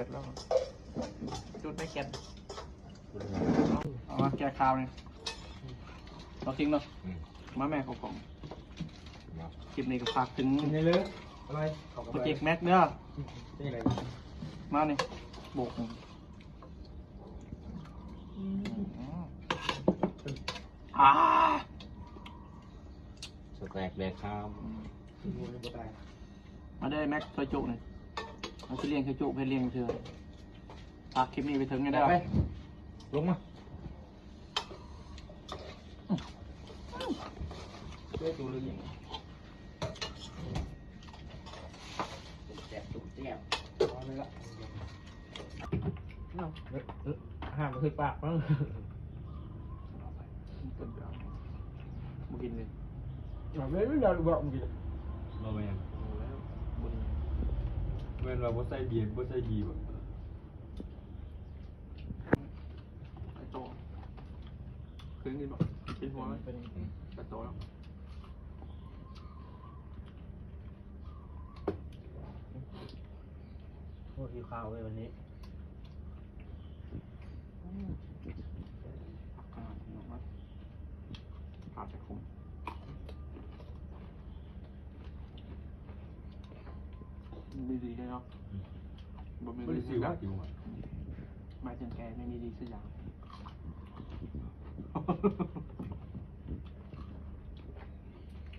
ร็จแล้วจุดไม่เก็ตเอามาแก้คาวเนี่ยเราทิ้งเนาะมาแม่เขาของคลิปนี้ก็ฝากถึง กินได้เลยอะไรโปรเจกต์แม็กเด้อ นี่อะไร มาเนี่ยโบกสแต็กแดกข้าว งูยังบ่ตาย มาได้แม็กเคยจุเนี่ยเราจะเลี้ยงเคยจุให้เลี้ยงเธอฝากคลิปนี้ไปถึงไงได้ ไปลงมาได้ตัวเรื่องแจกตุ๊กแจกเอาเลยละห้ามมันคือปากมั้ง ต้นเดียวมากินเลย แบบนี้ไม่ยอมบอกมึงกิน เราแมน โอ้แล้วบน แมนว่าบ่ใส่เบียร์บ่ใส่ดีแบบ ไอ้โตคืนกินบ่กินหัวไหมเป็นไอ้โตแล้ว โอ้ยข้าวเลยวันนี้ ขนาดหนักมากขาดแต่คมไม่ดีเลยเนาะบ่ไม่ บ่ ดี ได้ สั ซื้ ก อ อย่า ว่าง จริงว่ะ หมายถึงแกไม่มีดีสักอย่าง